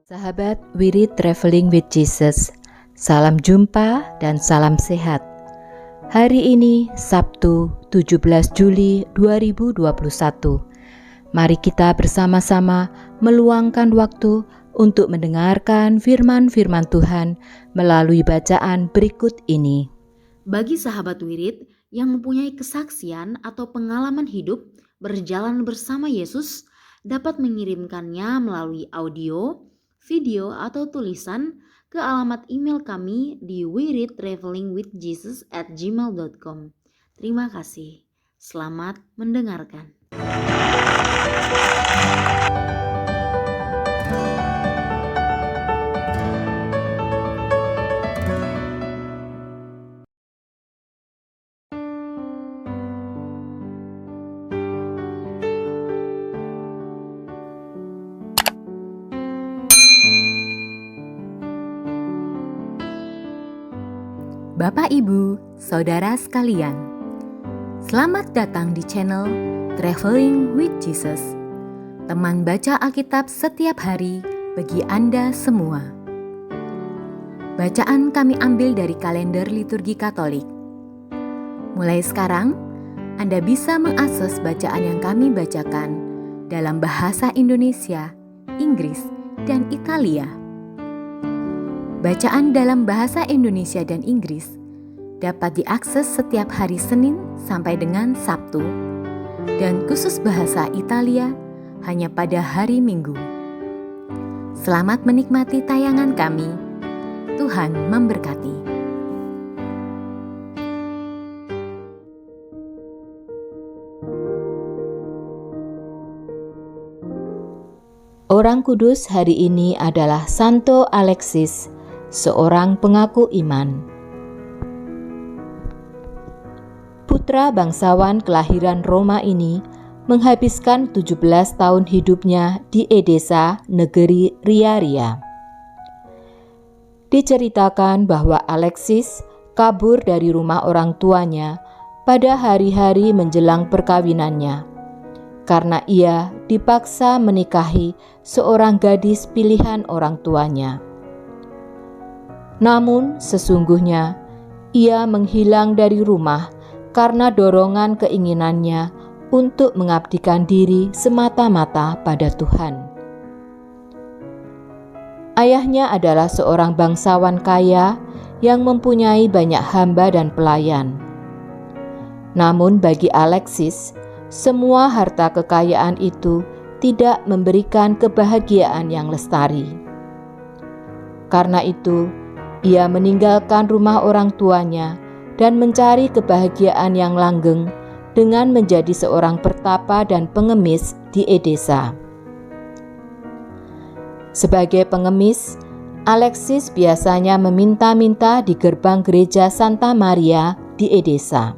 Sahabat Wirid Traveling with Jesus, salam jumpa dan salam sehat. Hari ini Sabtu 17 Juli 2021. Mari kita bersama-sama meluangkan waktu untuk mendengarkan firman-firman Tuhan melalui bacaan berikut ini. Bagi sahabat Wirid yang mempunyai kesaksian atau pengalaman hidup berjalan bersama Yesus, dapat mengirimkannya melalui audio, video atau tulisan ke alamat email kami di wiridtravelingwithjesus@gmail.com. Terima kasih. Selamat mendengarkan. Bapak, Ibu, Saudara sekalian, selamat datang di channel Traveling with Jesus, teman baca Alkitab setiap hari bagi Anda semua. Bacaan kami ambil dari kalender liturgi Katolik. Mulai sekarang, Anda bisa mengakses bacaan yang kami bacakan dalam bahasa Indonesia, Inggris, dan Italia. Bacaan dalam bahasa Indonesia dan Inggris dapat diakses setiap hari Senin sampai dengan Sabtu, dan khusus bahasa Italia hanya pada hari Minggu. Selamat menikmati tayangan kami. Tuhan memberkati. Orang kudus hari ini adalah Santo Alexis, seorang pengaku iman. Putra bangsawan kelahiran Roma ini menghabiskan 17 tahun hidupnya di Edessa, negeri Riaria. Diceritakan bahwa Alexis kabur dari rumah orang tuanya pada hari-hari menjelang perkawinannya, karena ia dipaksa menikahi seorang gadis pilihan orang tuanya. Namun sesungguhnya ia menghilang dari rumah karena dorongan keinginannya untuk mengabdikan diri semata-mata pada Tuhan. Ayahnya adalah seorang bangsawan kaya yang mempunyai banyak hamba dan pelayan. Namun bagi Alexis, semua harta kekayaan itu tidak memberikan kebahagiaan yang lestari. Karena itu, ia meninggalkan rumah orang tuanya dan mencari kebahagiaan yang langgeng dengan menjadi seorang pertapa dan pengemis di Edessa. Sebagai pengemis, Alexis biasanya meminta-minta di gerbang gereja Santa Maria di Edessa.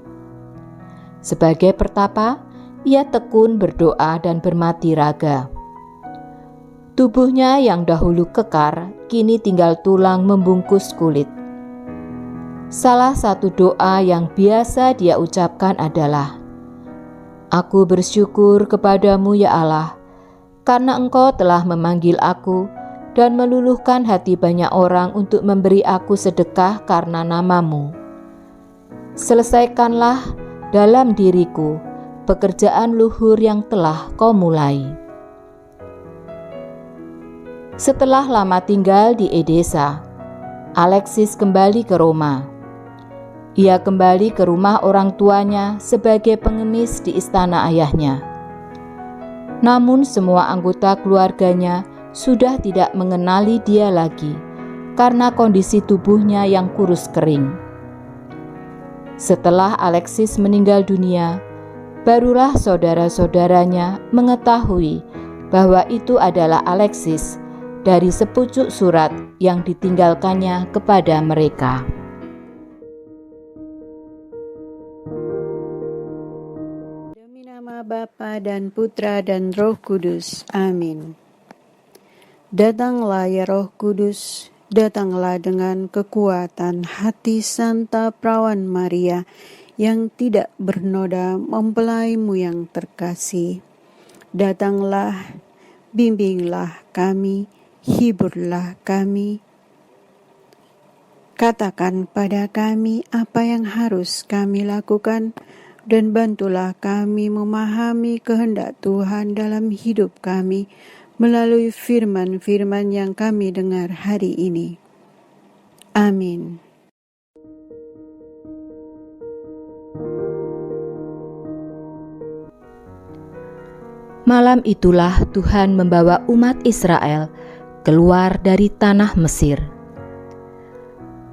Sebagai pertapa, ia tekun berdoa dan bermati raga. Tubuhnya yang dahulu kekar, kini tinggal tulang membungkus kulit. Salah satu doa yang biasa dia ucapkan adalah, "Aku bersyukur kepadamu ya Allah, karena Engkau telah memanggil aku dan meluluhkan hati banyak orang untuk memberi aku sedekah karena nama-Mu. Selesaikanlah dalam diriku pekerjaan luhur yang telah Kau mulai." Setelah lama tinggal di Edessa, Alexis kembali ke Roma. Ia kembali ke rumah orang tuanya sebagai pengemis di istana ayahnya. Namun semua anggota keluarganya sudah tidak mengenali dia lagi karena kondisi tubuhnya yang kurus kering. Setelah Alexis meninggal dunia, barulah saudara-saudaranya mengetahui bahwa itu adalah Alexis dari sepucuk surat yang ditinggalkannya kepada mereka. Demi nama Bapa dan Putra dan Roh Kudus. Amin. Datanglah ya Roh Kudus, datanglah dengan kekuatan hati Santa Perawan Maria yang tidak bernoda mempelaimu yang terkasih. Datanglah bimbinglah kami, hiburlah kami. Katakan pada kami apa yang harus kami lakukan, dan bantulah kami memahami kehendak Tuhan dalam hidup kami melalui firman-firman yang kami dengar hari ini. Amin. Malam itulah Tuhan membawa umat Israel keluar dari tanah Mesir.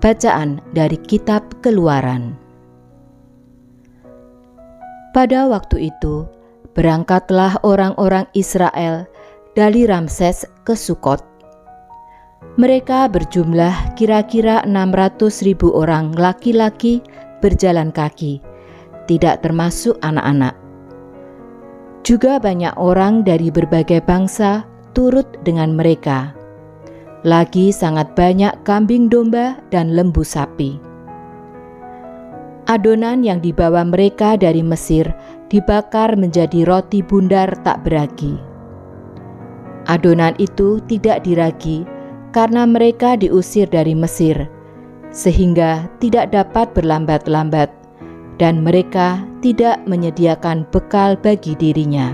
Bacaan dari Kitab Keluaran. Pada waktu itu, berangkatlah orang-orang Israel dari Ramses ke Sukot. Mereka berjumlah kira-kira 600.000 orang laki-laki berjalan kaki, tidak termasuk anak-anak. Juga banyak orang dari berbagai bangsa turut dengan mereka. Lagi sangat banyak kambing domba dan lembu sapi. Adonan yang dibawa mereka dari Mesir dibakar menjadi roti bundar tak beragi. Adonan itu tidak diragi karena mereka diusir dari Mesir, sehingga tidak dapat berlambat-lambat, dan mereka tidak menyediakan bekal bagi dirinya.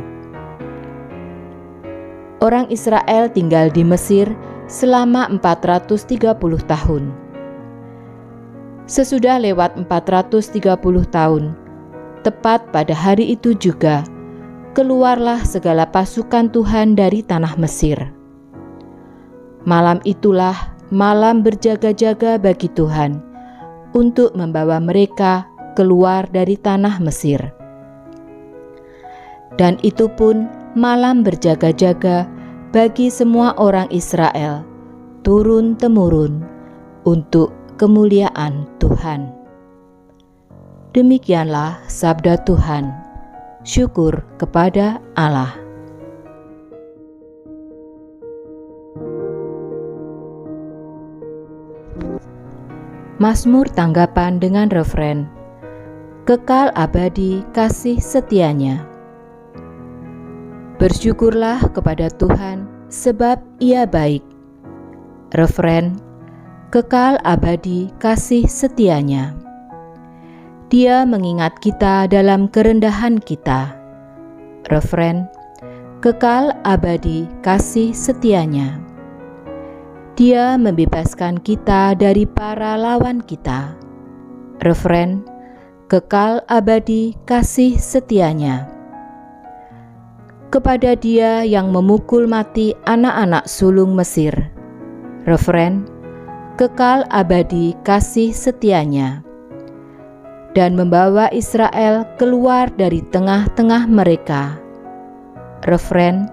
Orang Israel tinggal di Mesir selama 430 tahun. Sesudah lewat 430 tahun, tepat pada hari itu juga, keluarlah segala pasukan Tuhan dari tanah Mesir. Malam itulah malam berjaga-jaga bagi Tuhan untuk membawa mereka keluar dari tanah Mesir. Dan itu pun malam berjaga-jaga bagi semua orang Israel, turun-temurun, untuk kemuliaan Tuhan. Demikianlah sabda Tuhan. Syukur kepada Allah. Mazmur tanggapan dengan referen, kekal abadi kasih setianya. Bersyukurlah kepada Tuhan sebab Ia baik. Referen, kekal abadi kasih setianya. Dia mengingat kita dalam kerendahan kita. Referen, kekal abadi kasih setianya. Dia membebaskan kita dari para lawan kita. Referen, kekal abadi kasih setianya. Kepada Dia yang memukul mati anak-anak sulung Mesir. Referen, kekal abadi kasih setianya. Dan membawa Israel keluar dari tengah-tengah mereka. Referen,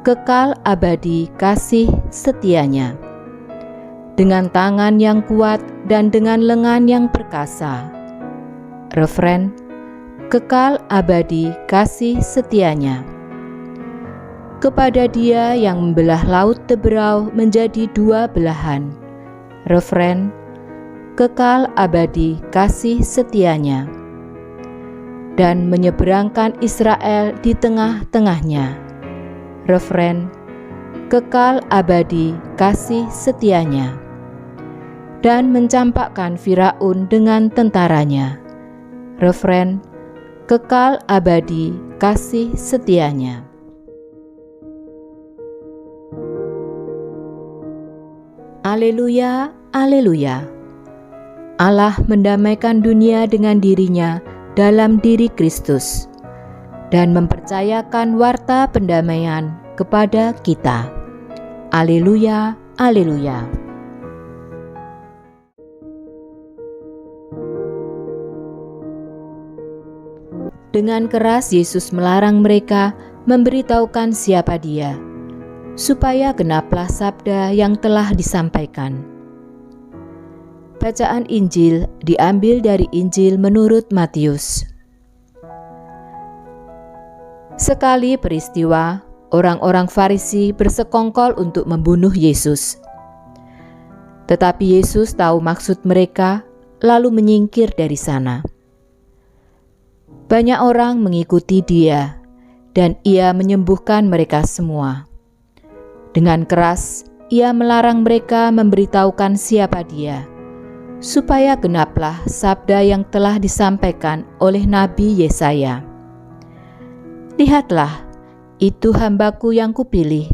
kekal abadi kasih setianya. Dengan tangan yang kuat dan dengan lengan yang perkasa. Referen, kekal abadi kasih setianya. Kepada Dia yang membelah laut Teberau menjadi dua belahan. Referen, kekal abadi kasih setianya. Dan menyeberangkan Israel di tengah-tengahnya. Referen, kekal abadi kasih setianya. Dan mencampakkan Firaun dengan tentaranya. Referen, kekal abadi kasih setianya. Haleluya, haleluya. Allah mendamaikan dunia dengan diri-Nya dalam diri Kristus dan mempercayakan warta pendamaian kepada kita. Haleluya, haleluya. Dengan keras Yesus melarang mereka memberitahukan siapa Dia, supaya genaplah sabda yang telah disampaikan. Bacaan Injil diambil dari Injil menurut Matius. Sekali peristiwa, orang-orang Farisi bersekongkol untuk membunuh Yesus. Tetapi Yesus tahu maksud mereka, lalu menyingkir dari sana. Banyak orang mengikuti Dia, dan Ia menyembuhkan mereka semua. Dengan keras, ia melarang mereka memberitahukan siapa dia, supaya genaplah sabda yang telah disampaikan oleh Nabi Yesaya. Lihatlah, itu hambaku yang kupilih,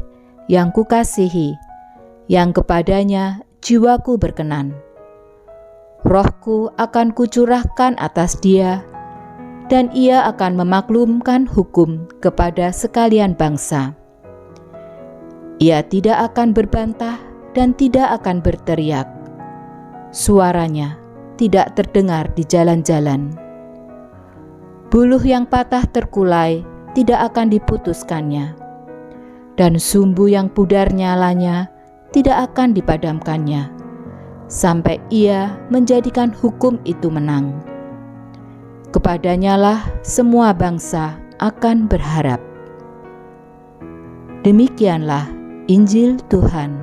yang kukasihi, yang kepadanya jiwaku berkenan. Rohku akan kucurahkan atas dia, dan ia akan memaklumkan hukum kepada sekalian bangsa. Ia tidak akan berbantah dan tidak akan berteriak. Suaranya tidak terdengar di jalan-jalan. Buluh yang patah terkulai tidak akan diputuskannya, dan sumbu yang pudar nyalanya tidak akan dipadamkannya, sampai ia menjadikan hukum itu menang. Kepadanyalah semua bangsa akan berharap. Demikianlah Injil Tuhan.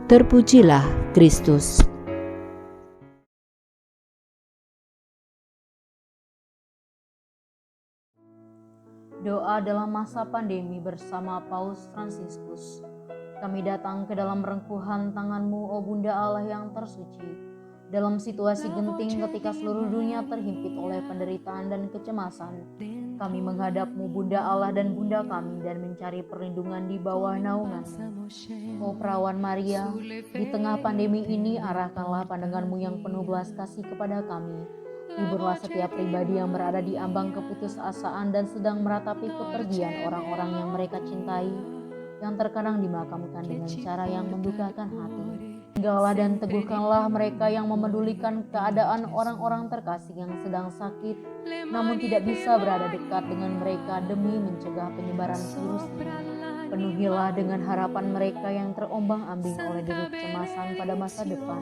Terpujilah Kristus. Doa dalam masa pandemi bersama Paus Fransiskus. Kami datang ke dalam rengkuhan tangan-Mu, O Bunda Allah yang tersuci. Dalam situasi genting ketika seluruh dunia terhimpit oleh penderitaan dan kecemasan, kami menghadap-Mu, Bunda Allah dan Bunda kami, dan mencari perlindungan di bawah naungan-Mu. O Perawan Maria, di tengah pandemi ini arahkanlah pandangan-Mu yang penuh belas kasih kepada kami. Hiburlah setiap pribadi yang berada di ambang keputusasaan dan sedang meratapi kepergian orang-orang yang mereka cintai, yang terkadang dimakamkan dengan cara yang mendukakan hati. Tinggallah dan teguhkanlah mereka yang memedulikan keadaan orang-orang terkasih yang sedang sakit, namun tidak bisa berada dekat dengan mereka demi mencegah penyebaran virus ini. Penuhilah dengan harapan mereka yang terombang-ambing oleh deru kecemasan pada masa depan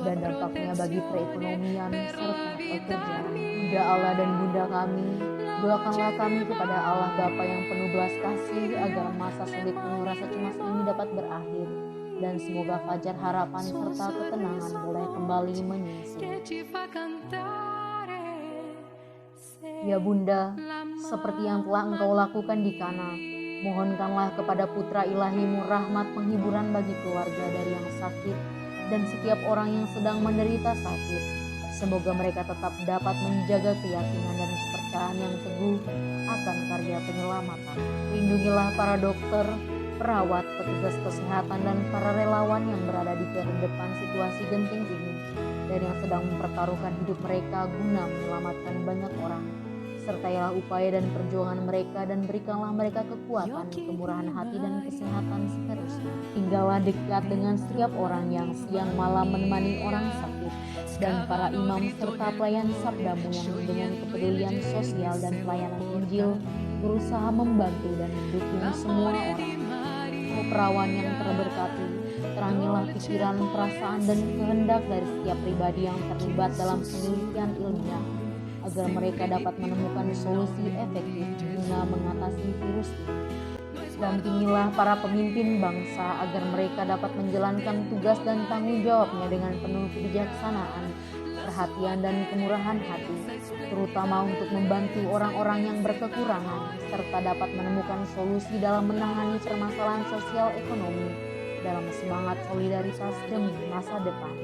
dan dampaknya bagi perekonomian serta pekerjaan. Bunda Allah dan Bunda kami, doakanlah kami kepada Allah Bapa yang penuh belas kasih agar masa sulit penuh rasa cemas ini dapat berakhir, dan semoga fajar harapan serta ketenangan boleh kembali menyusul. Ya Bunda, seperti yang telah Engkau lakukan di Kana, mohonkanlah kepada Putra Ilahi-Mu rahmat penghiburan bagi keluarga dari yang sakit dan setiap orang yang sedang menderita sakit. Semoga mereka tetap dapat menjaga keyakinan dan kepercayaan yang teguh akan karya penyelamatan. Lindungilah para dokter, perawat, petugas kesehatan, dan para relawan yang berada di depan situasi genting ini dan yang sedang mempertaruhkan hidup mereka guna menyelamatkan banyak orang. Sertailah upaya dan perjuangan mereka dan berikanlah mereka kekuatan, kemurahan hati, dan kesehatan seterusnya. Tinggallah dekat dengan setiap orang yang siang malam menemani orang sakit, dan para imam serta pelayan sabda-Mu yang dengan kepedulian sosial dan pelayanan Injil berusaha membantu dan mendukung semua orang. O Perawan yang terberkati, terangilah pikiran, perasaan, dan kehendak dari setiap pribadi yang terlibat dalam penelitian ilmiah, agar mereka dapat menemukan solusi efektif guna mengatasi virus ini. Dampingilah para pemimpin bangsa agar mereka dapat menjalankan tugas dan tanggung jawabnya dengan penuh kebijaksanaan, perhatian, dan kemurahan hati, terutama untuk membantu orang-orang yang berkekurangan, serta dapat menemukan solusi dalam menangani permasalahan sosial ekonomi dalam semangat solidaritas demi masa depan.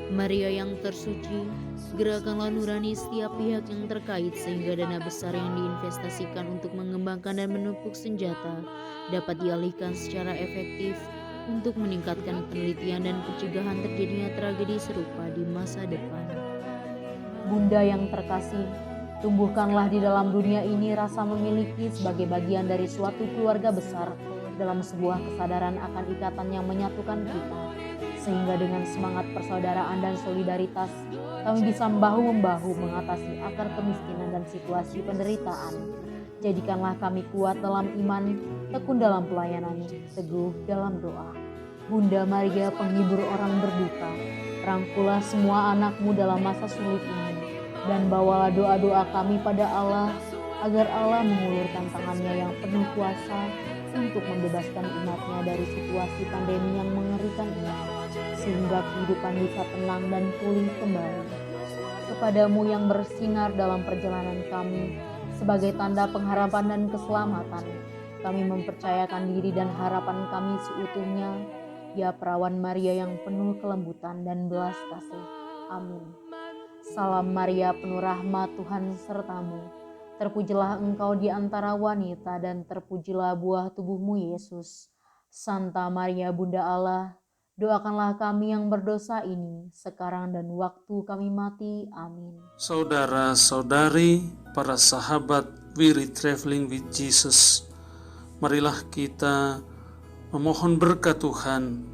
Maria yang tersuci, gerakanlah nurani setiap pihak yang terkait sehingga dana besar yang diinvestasikan untuk mengembangkan dan menumpuk senjata dapat dialihkan secara efektif untuk meningkatkan penelitian dan pencegahan terjadinya tragedi serupa di masa depan. Bunda yang terkasih, tumbuhkanlah di dalam dunia ini rasa memiliki sebagai bagian dari suatu keluarga besar dalam sebuah kesadaran akan ikatan yang menyatukan kita, sehingga dengan semangat persaudaraan dan solidaritas kami bisa bahu-membahu mengatasi akar kemiskinan dan situasi penderitaan. Jadikanlah kami kuat dalam iman, tekun dalam pelayanan, teguh dalam doa. Bunda Maria, penghibur orang berduka, rangkulah semua anak-Mu dalam masa sulit ini, dan bawalah doa-doa kami pada Allah, agar Allah mengulurkan tangannya yang penuh kuasa untuk membebaskan umat-Nya dari situasi pandemi yang mengerikan ini, sehingga kehidupan bisa tenang dan pulih kembali. Kepadamu yang bersinar dalam perjalanan kami, sebagai tanda pengharapan dan keselamatan, kami mempercayakan diri dan harapan kami seutuhnya, ya perawan Maria yang penuh kelembutan dan belas kasih. Amin. Salam Maria, penuh rahmat, Tuhan sertamu. Terpujilah engkau di antara wanita dan terpujilah buah tubuhmu Yesus. Santa Maria Bunda Allah, doakanlah kami yang berdosa ini, sekarang dan waktu kami mati. Amin. Saudara-saudari, para sahabat Wirid Traveling with Jesus, marilah kita memohon berkat Tuhan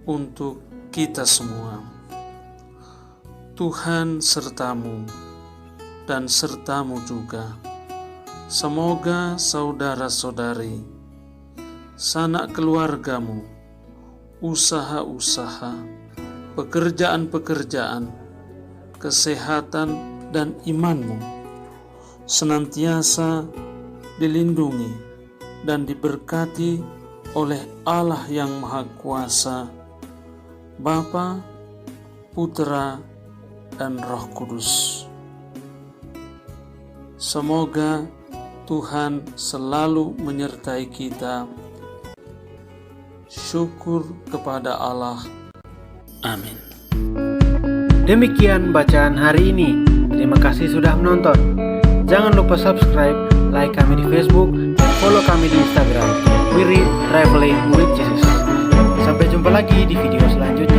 untuk kita semua. Tuhan sertamu dan sertamu juga. Semoga saudara-saudari, sanak keluargamu, usaha-usaha, pekerjaan-pekerjaan, kesehatan dan imanmu senantiasa dilindungi dan diberkati oleh Allah yang Maha Kuasa, Bapa, Putra, dan Roh Kudus. Semoga Tuhan selalu menyertai kita. Syukur kepada Allah. Amin. Demikian bacaan hari ini. Terima kasih sudah menonton. Jangan lupa subscribe, like kami di Facebook, dan follow kami di Instagram. Wirid Traveling with Jesus. Sampai jumpa lagi di video selanjutnya.